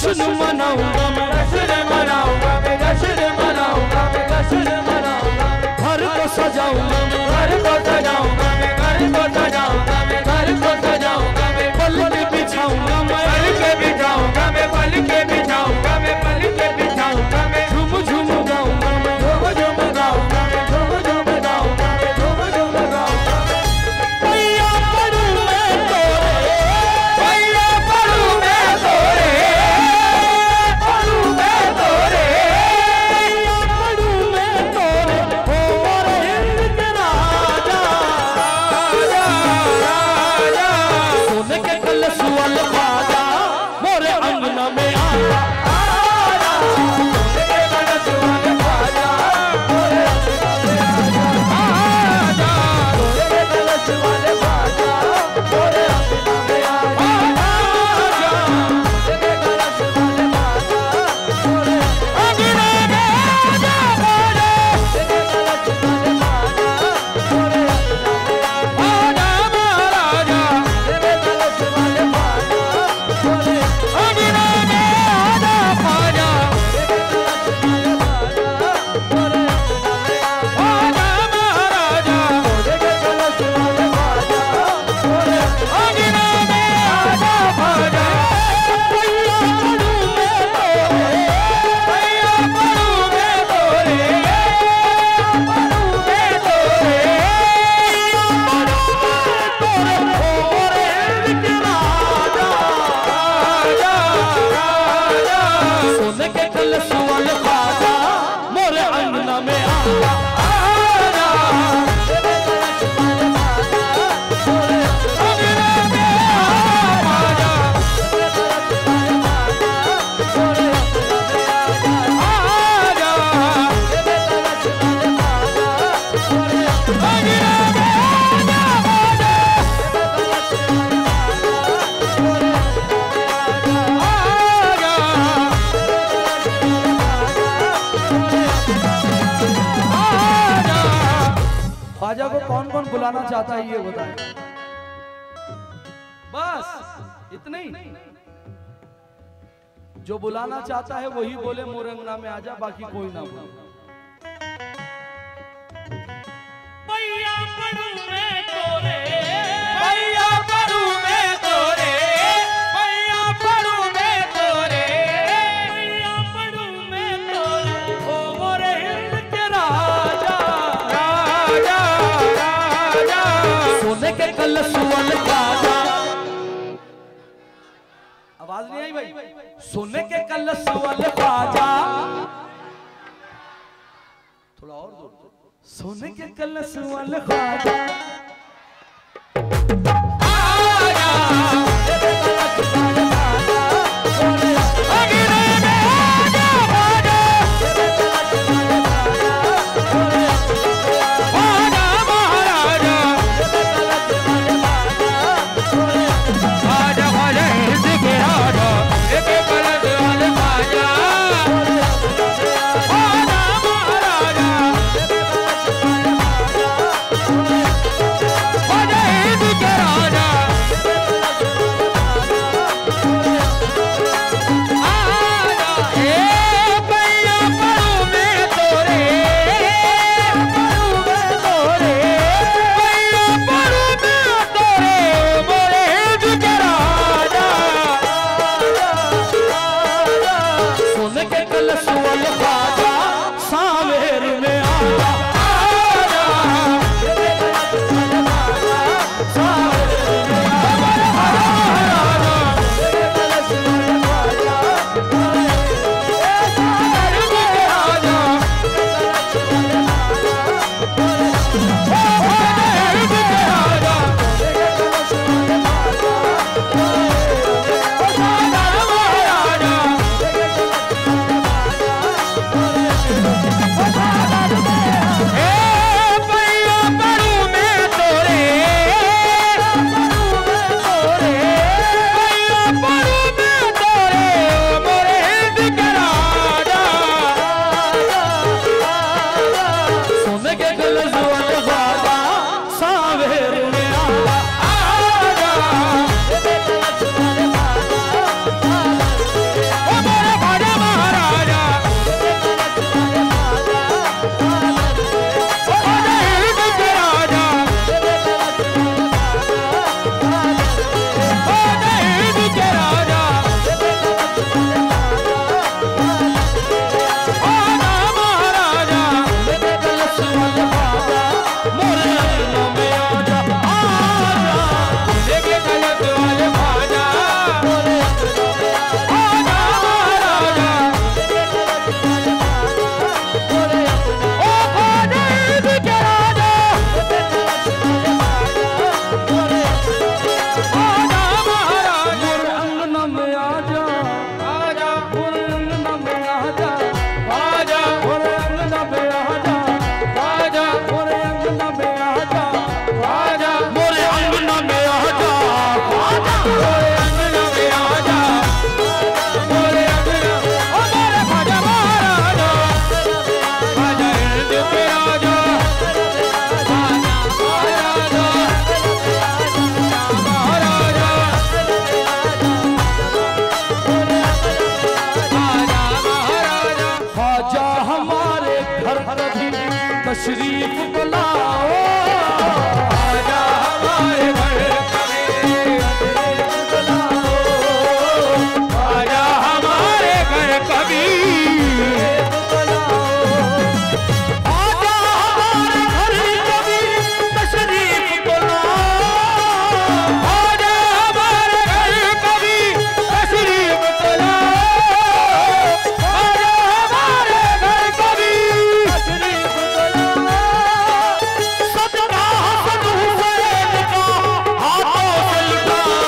जश्न मनाऊंगा मैं, जश्न मनाऊंगा मैं, जश्न मनाऊंगा मैं, जश्न मनाऊंगा। घर को सजाऊंगा मैं, घर को सजाऊंगा मैं, घर को सजाऊंगा मैं, घर को सजाऊंगा मैं। पल के बिछाऊंगा मैं, पल के बिछाऊंगा मैं, पल के बिछाऊंगा मैं, पल के बिछाऊंगा मैं। झूम झूम गाऊंगा मैं, झूम झूम गाऊंगा मैं, झूम झूम गाऊंगा मैं, झूम झूम गाऊंगा मैं। भैया पढ़ू मैं तोरे, भैया पढ़ू मैं तोरे, पढ़ू मैं तोरे, भैया पढ़ू मैं तोरे। हो मोरे हिंद के राजा, राजा, राजा। सोने के कलश वाले ख्वाजा मोरे अंगना में आया, आया। सोने के कलश वाले ख्वाजा मोरे अंगना में आया, आया। सोने के कलश वाले ख्वाजा मोरे अंगना में आया, आया। सोने के कलश वाले ख्वाजा मोरे अंगना में आया, आया। सोने के कलश वाले ख्वाजा मोरे अंगना में आया, महाराजा। सोने के कलश वाले ख्वाजा मोरे अंगना में आया, ख्वाजा। सोने के कलश वाले ख्वाजा मोरे अंगना में आया, महाराजा। सोने के कलश वाले ख्वाजा मोरे अंगना में आया, ख्वाजा। भैया पढ़ू मैं तोरे, भैया पढ़ू मैं तोरे, पढ़ू मैं तोरे, भैया पढ़ू मैं तोरे। हो मोरे हिंद के राजा, राजा, राजा। सोने के कलश वाले ख्वाजा मोरे अंगना में आया, आया। सोने के कलश वाले ख्वाजा मोरे अंगना में आया, ख्वाजा। सोने के कलश वाले ख्वाजा मोरे अंगना में आया, आया। सोने के कलश वाले ख्वाजा मोरे अंगना में आया, ख्वाजा। सोने के कलश वाले ख्वाजा मोरे अंगना में आया, आया। ख्वाजा को कौन कौन बुलाना चाहता है ये बताएं, बस इतने ही। जो बुलाना चाहता है वही बोले मोरे अंगना में आजा, बाकी कोई ना बोले। भैया पढ़ू मैं तोरे, भैया पढ़ू मैं तोरे, भैया पढ़ू मैं तोरे, भैया पढ़ू मैं तोरे। हो मोरे हिंद के राजा, राजा, राजा। सोने के कलश वाले ख्वाजा, आवाज नहीं आई भाई। सोने के कलश वाले ख्वाजा, थोड़ा और दूर। सोने के कलश वाले ख्वाजा आया, सोने के कलश वाले ख्वाजा मोरे अंगना में आया, ख्वाजा। सोने के कलश वाले ख्वाजा मोरे अंगना में आया, ख्वाजा, महाराजा। सोने के कलश वाले ख्वाजा मोरे अंगना में आया, ख्वाजा हिंद के राजा। सोने के कलश वाले ख्वाजा मोरे अंगना में आया, ख्वाजा, महाराजा। सोने के कलश वाले ख्वाजा मोरे अंगना में आया, ख्वाजा हिंद के राजा। तशरीफ बुलाओ, आजा हमारे घर कभी बुलाओ, आजा हमारे घर कभी बुलाओ, आजा हमारे घर कभी तशरीफ बुलाओ, आजा हमारे घर कभी तशरीफ बुलाओ, आजा हमारे घर कभी तशरीफ बुलाओ, सदका हसन हुसैन का हाथों से लुटाओ,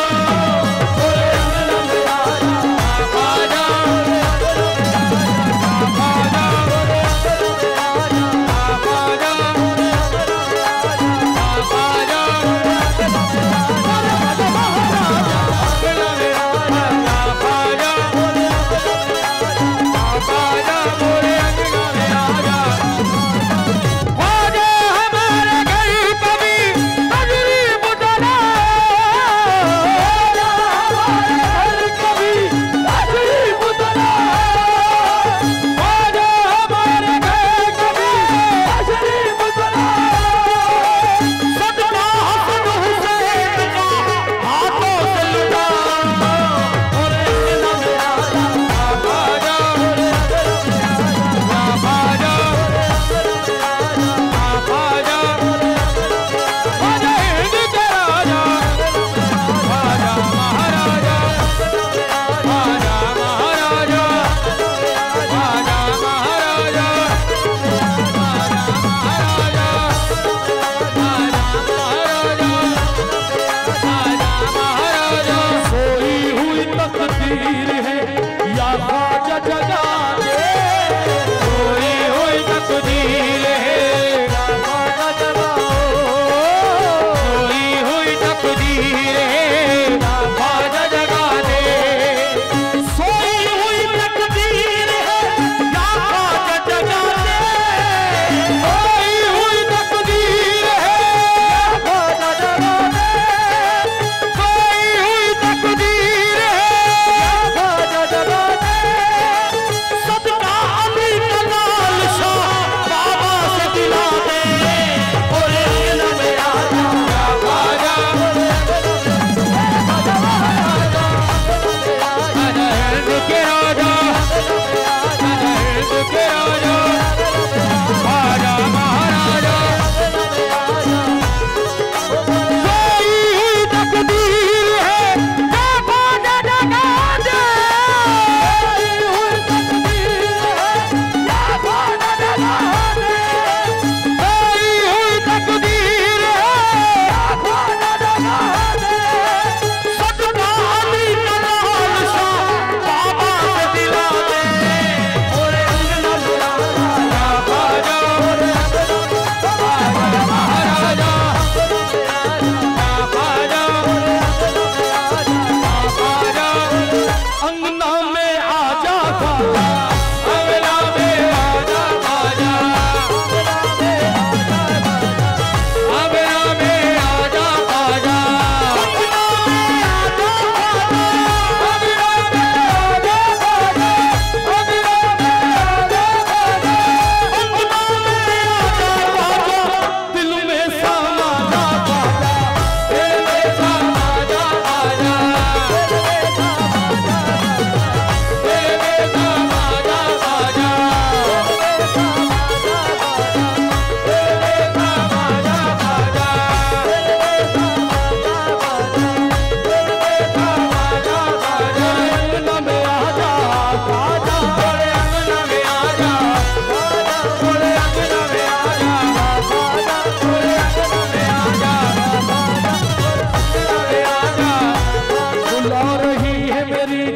आजा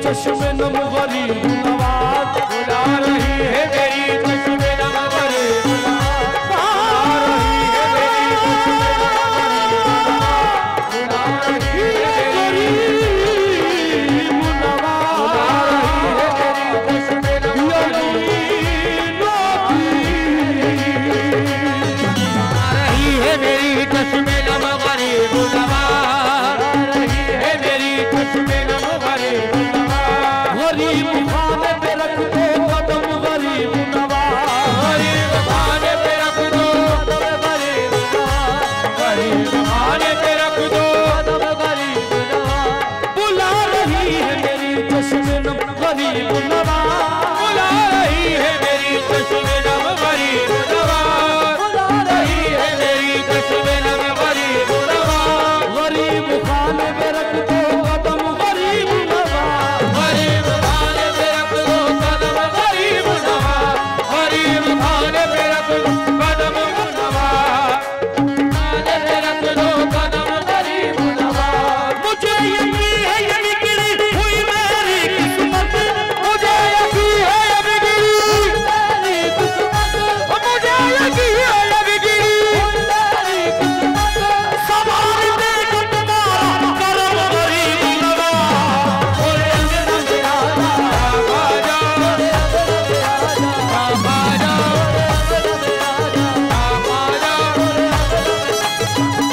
चश्मे नम गरीब नवाज बुला रही है मेरी चश्मे नम गरीब नवाज बुला रही है मेरी चश्मे नम गरीब नवाज बुला रही है मेरी चश्मे नम गरीब बुला रही है मेरी चश्मे नम गरीब नवाज रही है मेरी चश्मे नम गरीब गरीब खाने पे रख दो कदम गरीब नवाज, गरीब खाने पे रख दो नम गरीब नवाज, बुला रही है मेरी चश्मे नम गरीब नवाज, बुला रही है मेरी चश्मे नम गरीब नवाज। गरीब खाने में रख दो कदम गरीब नवाज, गरीब खाने पे रख दो कदम गरीब नवाज, गरीब खाने पे रख दो कदम नवाज, खाने पे रख दो कदम गरीब नवाज। मुझे यकीन है ये बिगड़ी हुई मेरी किस्मत, मुझे यकीन है ये बिगड़ी मेरी किस्मत, मुझे यकीन है ये बिगड़ी मेरी किस्मत, सवार दे तुम्हारा करम गरीब नवाज। ओरे अंगना में आजा आजा, ओरे अंगना में आजा आजा, ओरे अंगना में आजा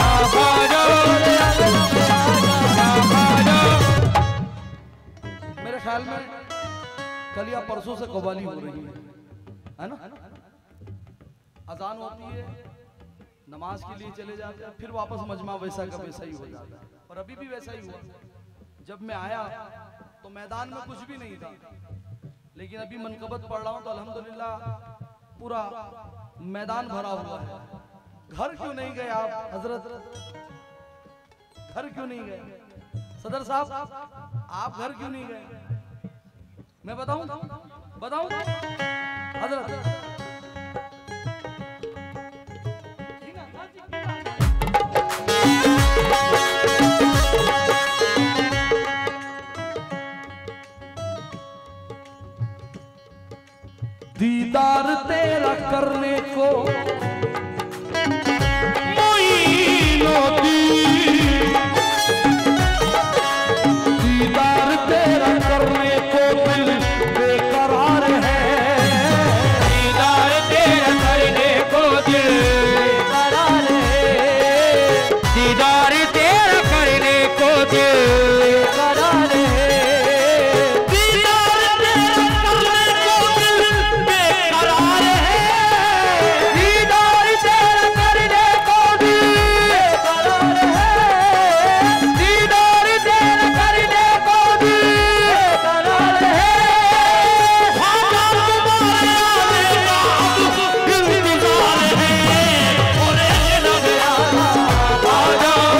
आजा, ओरे अंगना में आजा। मेरे ख्याल में कल या परसों से कव्वाली हो रही है ना? अजान होती है, नमाज के लिए चले जाते हैं, फिर वापस मजमा वैसा का वैसा ही हो जाता है। और अभी भी वैसा ही हुआ। जब मैं आया तो मैदान में कुछ भी नहीं था, लेकिन अभी मनकबत पढ़ रहा हूँ तो अल्हम्दुलिल्लाह पूरा मैदान भरा हुआ है। घर क्यों नहीं गए आप हजरत? घर क्यों नहीं गए सदर साहब? आप घर क्यों नहीं गए? मैं बताऊं बताऊं हजरत? दीदार तेरा करने को दीदार तेरा करने को दिल बेकरार है, दीदार तेरा करने को दिल बेकरार है, दीदार तेरा करने को दिल बेकरार है, दीदार तेरा करने को दिल बेकरार है, दीदार तेरा करने को दिल बेकरार है, दीदार तेरा करने को दिल बेकरार है। ख्वाजा तुम्हारे आने का अब इंतजार है। ओरे अंगना में आजा आजा, ओरे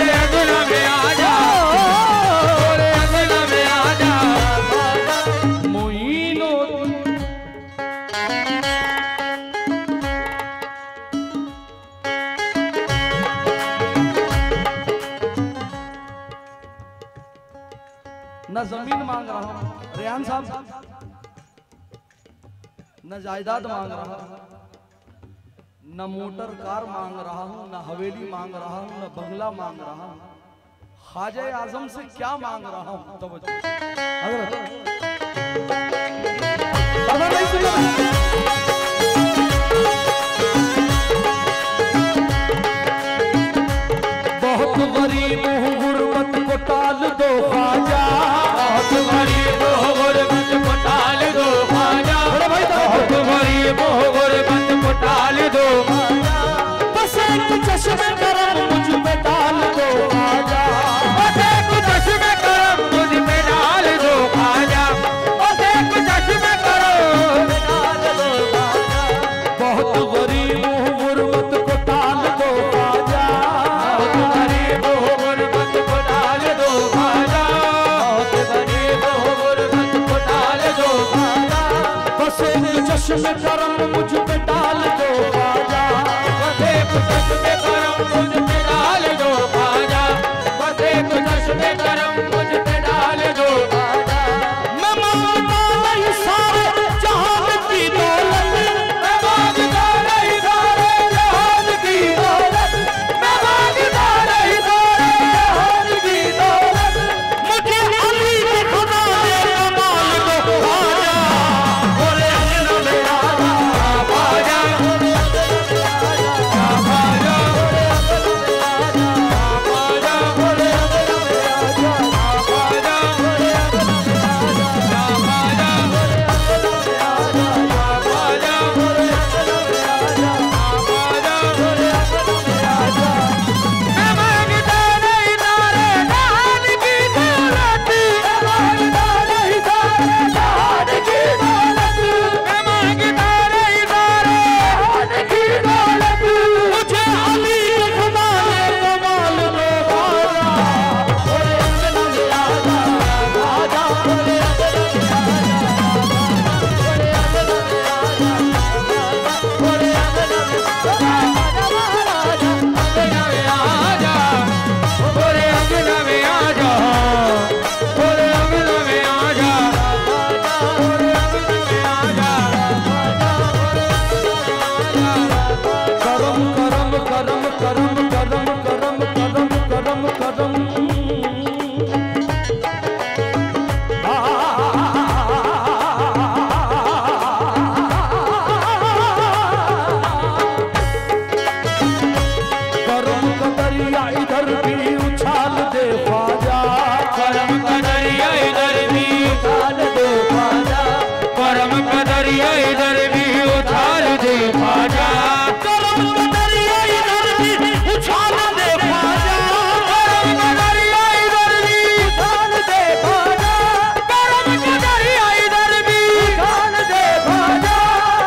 अंगना में आजा आजा, ओरे अंगना में ना जमीन मांग रहा हूं। रेहान साहब न जायदाद मांग रहा हूं, न मोटर कार मांग रहा हूं, न हवेली मांग रहा हूं, न बंगला मांग रहा हूं। ख्वाजा आजम से क्या मांग रहा हूं? तवज्जो अगर नहीं सुना बहुत गरीब हूँ गुर्बत को टाल दो ख्वाजा, बहुत गरीब हो गुर्बत को टाल दो ख्वाजा, बहुत गरीब हो गुर्बत को टाल दो ख्वाजा। बस एक चश्मे करम मुझ पे डाल दो ख्वाजा, बस एक चश्मे करम मुझ पे डाल दो ख्वाजा, बस एक चश्मे करम डाल दो ख्वाजा। बहुत गरीब हूँ गुर्बत को टाल दो ख्वाजा, बहुत गरीब हो गुर्बत को डाल दो ख्वाजा, बहुत गरीब हो गुर्बत को डाल दो ख्वाजा। बस एक चश्मे करम मुझ पे डाल दो ख्वाजा, बस एक चश्मे करम मुझ पे डाल दो ख्वाजा, बस एक चश्मे करम मुझ पे डाल दो ख्वाजा। मैं मांगता नहीं सारे जहान की दौलत, मैं मांगता नहीं सारे जहान की दौलत, मैं मांगता नहीं सारे जहान की दौलत। मुझे अली के खजाने कमाल दो ख्वाजा, बोले अंगना में आजा ख्वाजा, बोले अंगना में आजा ख्वाजा, बोले अंगना में आजा ख्वाजा, बोले अंगना में आजा ख्वाजा, बोले अंगना में आजा ख्वाजा, बोले अंगना में आजा ख्वाजा, बोले अंगना में आजा ख्वाजा, बोले अंगना में आजा। मैं मांगता नहीं सारे जहान की दौलत, मैं मांगता नहीं सारे जहान की दौलत, मैं मांगता नहीं सारे जहान की दौलत। मुझे अली के खजाने कमाल दो ख्वाजा, बोले अंगना में आजा ख्वाजा, बोले अंगना में आजा ख्वाजा, बोले अंगना में आजा ख्वाजा, बोले अंगना में आजा महाराज, अंगना में आजा, बोले अंगना में आजा बोले अंगना में आजा करम करम करम करम करम करम करम करम करम करम का दरिया इधर भी उछाल दे ख्वाजा, करम का दरिया इधर भी उछाल दे ख्वाजा, करम का दरिया इधर भी उछाल दे ख्वाजा, करम का दरिया इधर भी उछाल दे ख्वाजा, करम का दरिया इधर भी उछाल दे ख्वाजा, करम का दरिया इधर भी उछाल दे ख्वाजा।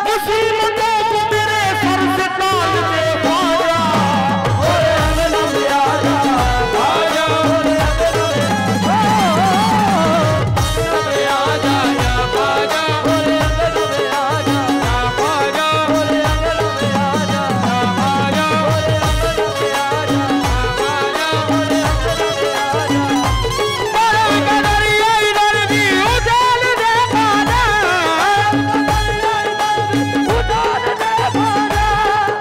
मुसीबतों को मेरे सर से टाल दे ख्वाजा, बोले अंगना में आजा ख्वाजा, बोले अंगना में आजा ख्वाजा, बोले अंगना में आजा ख्वाजा, बोले अंगना में आजा ख्वाजा, बोले अंगना में आजा ख्वाजा, बोले अंगना में आजा। करम का दरिया इधर भी उछाल दे ख्वाजा, उछाल दे ख्वाजा,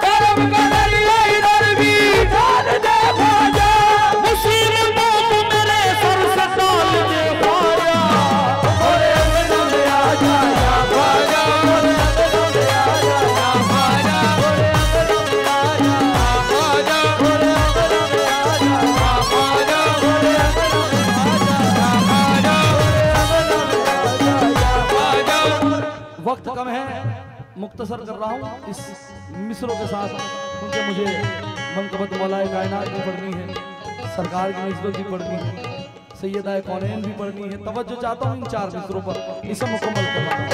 करम का दरिया इधर भी उछाल दे ख्वाजा। मुसीबतों को मेरे सर से टाल दे ख्वाजा, बोले अंगना में आजा ख्वाजा, बोले अंगना में आजा ख्वाजा, बोले अंगना में आजा ख्वाजा, बोले अंगना में आजा ख्वाजा, बोले अंगना में आजा ख्वाजा, बोले अंगना में आजा ख्वाजा। वक्त कम है, मुख्तसर कर रहा हूँ इस मिसरों के साथ, क्योंकि मुझे मनकबत मौलाए कायनात भी पढ़नी है, सरकार की निस्बत भी पढ़नी है, सैयदाए कौनैन भी पढ़नी है। तवज्जो चाहता हूँ इन 4 मिसरों पर, इसे मुकम्मल करना है।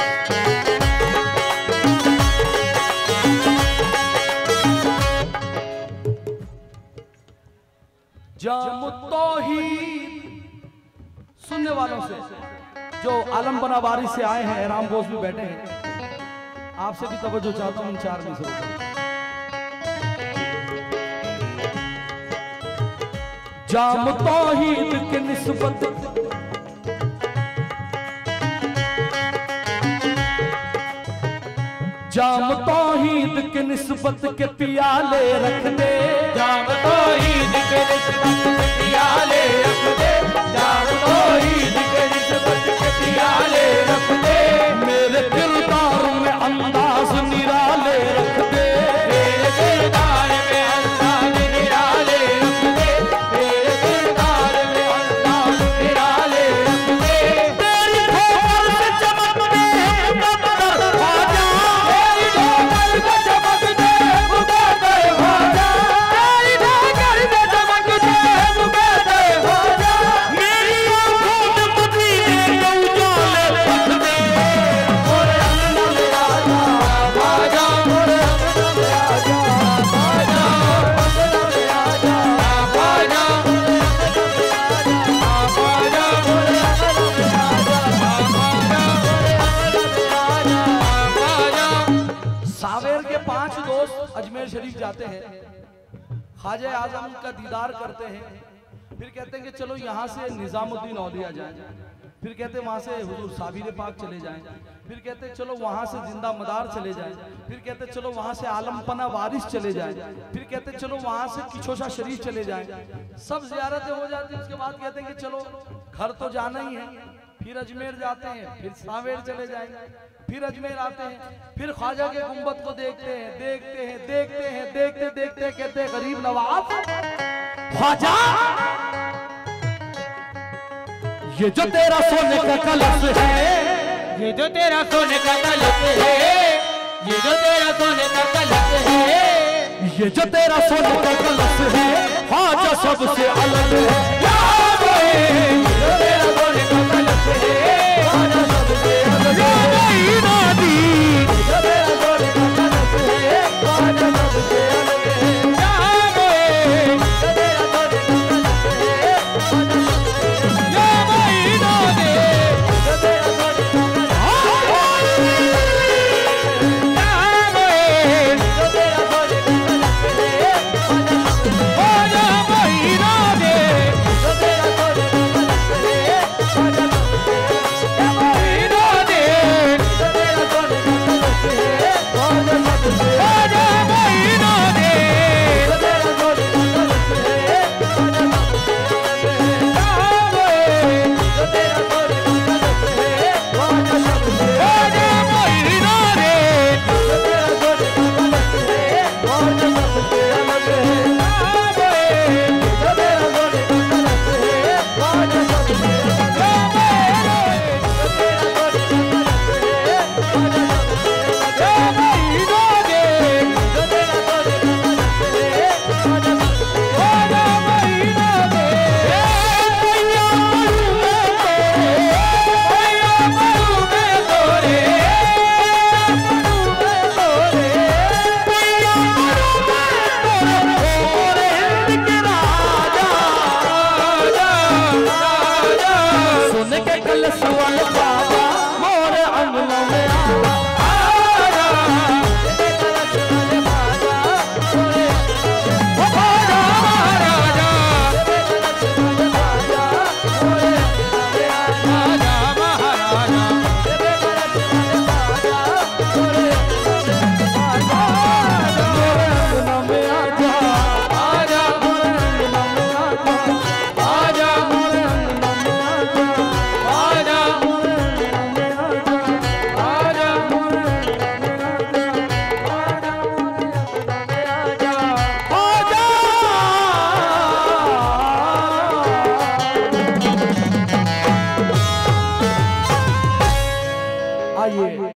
जाम तौहीद सुनने वालों से, जो आलम बना बारी से आए हैं, एहराम बोस भी बैठे हैं, आपसे भी तवज्जो चाहता हूँ इन 4 मिसरों पर। जाम तौहीद के निस्बत जाम तौहीद के निस्बत के पियाले रख दे, जाम तौहीद के निस्बत के पियाले रख दे, जाम तौहीद के निस्बत के पियाले रख दे, मेरे किरदार में अंदाज निराले रख दे, मेरे किरदार में अंदाज निराले रख दे, मेरे किरदार में अंदाज निराले रख दे, तेरी ठोकर से चमकते मुकद्दर ख्वाजा, तेरी ठोकर से चमकते मुकद्दर ख्वाजा, तेरी ठोकर से चमकते मुकद्दर ख्वाजा, मेरी आंखों में मदीने के उजाले रख दे, मोरे अंगना में आजा ख्वाजा, मोरे अंगना में आजा ख्वाजा, अंगना में आजा ख्वाजा, ख्वाजा मोरे अंगना में आजा ख्वाजा। सावेर के 5 दोस्त अजमेर शरीफ जाते हैं, ख्वाजा आजम का दीदार करते हैं, फिर कहते हैं कि चलो यहाँ से निजामुद्दीन औलिया जाएं, फिर कहते हैं वहाँ से हुजूर साबिर पाक चले जाएं, फिर कहते हैं चलो वहाँ से जिंदा मदार चले जाएं, फिर कहते हैं चलो वहाँ से आलमपना वारिस चले जाएं, फिर कहते हैं चलो वहाँ से किचोशा शरीफ चले जाएं। सब जियारतें हो जाती हैं, उसके बाद कहते हैं कि चलो घर तो जाना ही है, फिर अजमेर जाते हैं, फिर सावेर चले जाएंगे, फिर अजमेर आते हैं, फिर ख्वाजा के गुंबद को देखते हैं, देखते हैं, देखते हैं, देखते देखते कहते हैं गरीब नवाज ख्वाजा, ये जो तेरा सोने का कलश है, ये जो तेरा सोने का कलश है, ये जो तेरा सोने का कलश है, ये जो तेरा सोने का कलश है, ख्वाजा सबसे अलग है, ये जो तेरा सोने का कलश है,